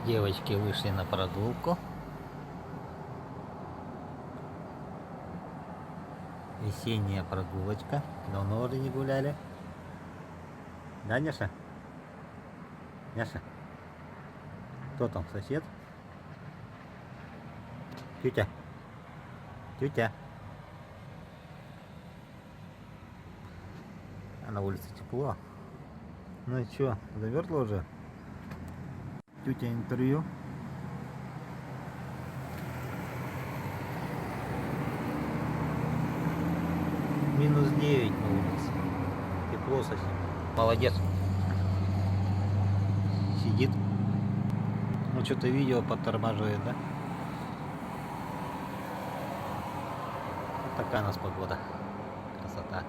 Девочки вышли на прогулку. Весенняя прогулочка. Давно уже не гуляли. Да, Няша? Няша? Кто там, сосед? Тетя? Тетя? А на улице тепло. Ну и чё, замерзла уже? Тетя интервью. Минус 9 на улице. Тепло совсем. Молодец. Сидит. Ну что-то видео подтормаживает, да? Вот такая у нас погода. Красота.